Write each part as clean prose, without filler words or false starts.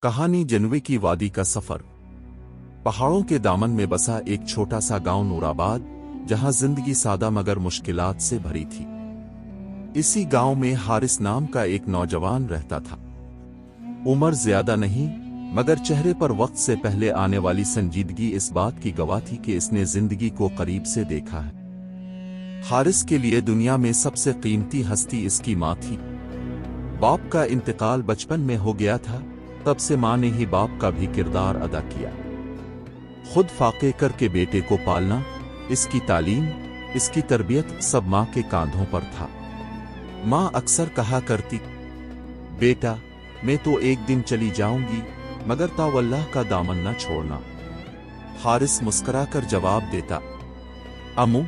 कहानी जनवे की वादी का सफर। पहाड़ों के दामन में बसा एक छोटा सा गांव नूराबाद, जहां जिंदगी सादा मगर मुश्किलात से भरी थी। इसी गांव में हारिस नाम का एक नौजवान रहता था। उम्र ज्यादा नहीं, मगर चेहरे पर वक्त से पहले आने वाली संजीदगी इस बात की गवाह थी कि इसने जिंदगी को करीब से देखा है। हारिस के लिए दुनिया में सबसे कीमती हस्ती इसकी मां थी। बाप का इंतकाल बचपन में हो गया था, तब से मां ने ही बाप का भी किरदार अदा किया। खुद फाके करके बेटे को पालना, इसकी तालीम, इसकी तरबियत सब मां के कांधों पर था। मां अक्सर कहा करती, बेटा मैं तो एक दिन चली जाऊंगी, मगर तावल्लाह का दामन न छोड़ना। हारिस मुस्कुराकर जवाब देता, अम्मू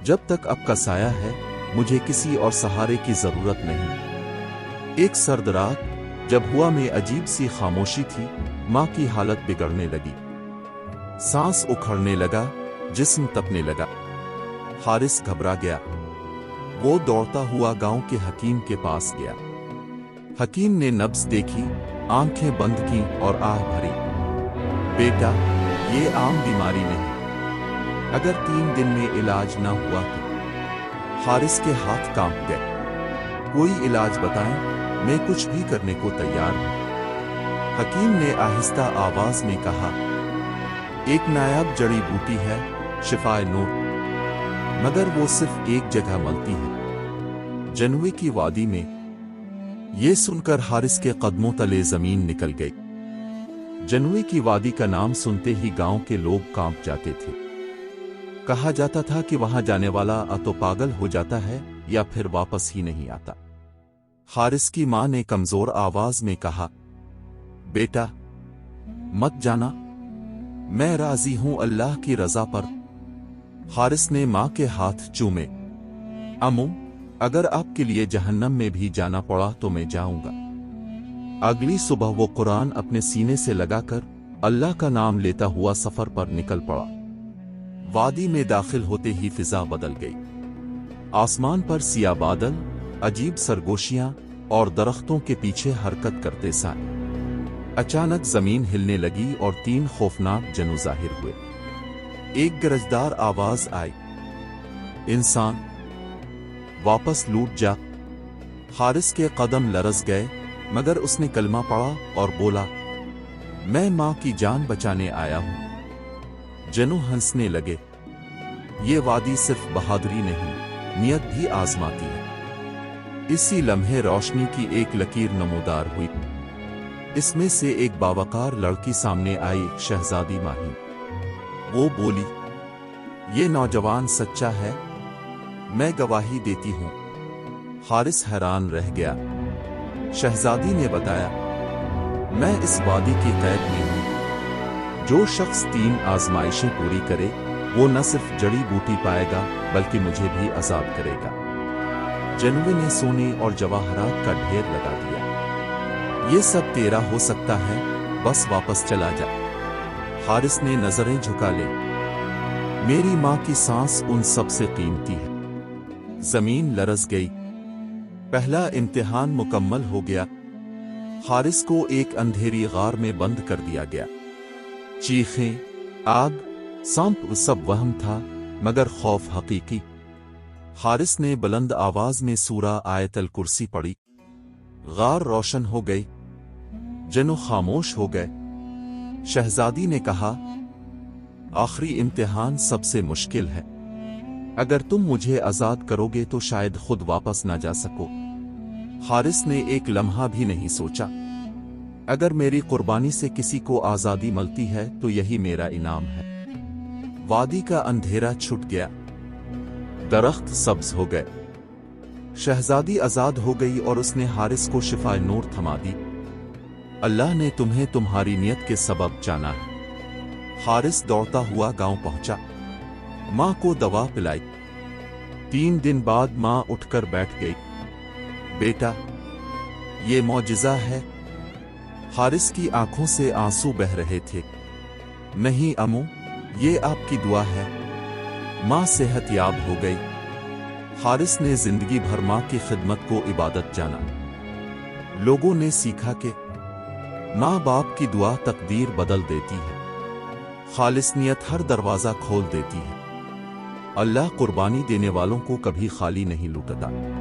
जब तक आपका साया है मुझे किसी और सहारे की जरूरत नहीं। एक सर्द रात जब हुआ में अजीब सी खामोशी थी, मां की हालत बिगड़ने लगी। सांस उखड़ने लगा, जिस्म तपने लगा। हारिस घबरा गया। वो दौड़ता हुआ गांव के हकीम के पास गया। हकीम ने नब्ज देखी, आंखें बंद की और आह भरी। बेटा ये आम बीमारी नहीं, अगर 3 दिन में इलाज ना हुआ तो। हारिस के हाथ कांप गए। कोई इलाज बताएं, मैं कुछ भी करने को तैयार हूं। हकीम ने आहिस्ता आवाज में कहा, एक नायाब जड़ी बूटी है, शिफाए नूर, मगर वो सिर्फ एक जगह मिलती है, जनवे की वादी में। ये सुनकर हारिस के कदमों तले जमीन निकल गई। जनवे की वादी का नाम सुनते ही गांव के लोग कांप जाते थे। कहा जाता था कि वहां जाने वाला तो पागल हो जाता है या फिर वापस ही नहीं आता। हारिस की मां ने कमजोर आवाज में कहा, बेटा मत जाना, मैं राजी हूं अल्लाह की रजा पर। हारिस ने मां के हाथ चूमे। अम्मू अगर आपके लिए जहन्नम में भी जाना पड़ा तो मैं जाऊंगा। अगली सुबह वो कुरान अपने सीने से लगाकर अल्लाह का नाम लेता हुआ सफर पर निकल पड़ा। वादी में दाखिल होते ही फिजा बदल गई। आसमान पर सिया बादल, अजीब सरगोशियां और दरख्तों के पीछे हरकत करते साए। अचानक जमीन हिलने लगी और 3 खौफनाक जनू जाहिर हुए। एक गरजदार आवाज आई, इंसान वापस लूट जा। हारिस के कदम लरज गए, मगर उसने कलमा पढ़ा और बोला, मैं मां की जान बचाने आया हूं। जनू हंसने लगे। ये वादी सिर्फ बहादुरी नहीं, नियत भी आजमाती है। इसी लम्हे रोशनी की एक लकीर नमूदार हुई। इसमें से एक बावकार लड़की सामने आई, शहजादी माही। वो बोली, ये नौजवान सच्चा है, मैं गवाही देती हूं। हारिस हैरान रह गया। शहजादी ने बताया, मैं इस वादी की कैद में हूं। जो शख्स 3 आजमाइशें पूरी करे वो न सिर्फ जड़ी बूटी पाएगा बल्कि मुझे भी अजाब करेगा। जनवे ने सोने और जवाहरात का ढेर लगा दिया। ये सब तेरा हो सकता है, बस वापस चला जा। हारिस ने नजरें झुका ले। मेरी मां की सांस उन सब से कीमती है। जमीन लरज गई। पहला इम्तिहान मुकम्मल हो गया। हारिस को एक अंधेरी गार में बंद कर दिया गया। चीखें, आग, सांप सब वहम था, मगर खौफ हकीकी। हारिस ने बुलंद आवाज में सूरा आयतल कुर्सी पढ़ी। गार रोशन हो गई। जनू खामोश हो गए। शहजादी ने कहा, आखिरी इम्तिहान सबसे मुश्किल है। अगर तुम मुझे आजाद करोगे तो शायद खुद वापस ना जा सको। हारिस ने एक लम्हा भी नहीं सोचा। अगर मेरी कुर्बानी से किसी को आजादी मिलती है तो यही मेरा इनाम है। वादी का अंधेरा छुट गया। दरख्त सब्ज हो गए। शहजादी आजाद हो गई और उसने हारिस को शिफाए नूर थमा दी। अल्लाह ने तुम्हें तुम्हारी नियत के सबब जाना है। हारिस दौड़ता हुआ गांव पहुंचा। मां को दवा पिलाई। 3 दिन बाद मां उठकर बैठ गई। बेटा ये मौजिज़ा है। हारिस की आंखों से आंसू बह रहे थे। नहीं अम्मू, ये आपकी दुआ है। मां सेहतयाब हो गई। हारिस ने जिंदगी भर मां की खिदमत को इबादत जाना। लोगों ने सीखा कि ماں باپ کی دعا تقدیر بدل دیتی ہے، خالص نیت ہر دروازہ کھول دیتی ہے۔ اللہ قربانی دینے والوں کو کبھی خالی نہیں لوٹتا۔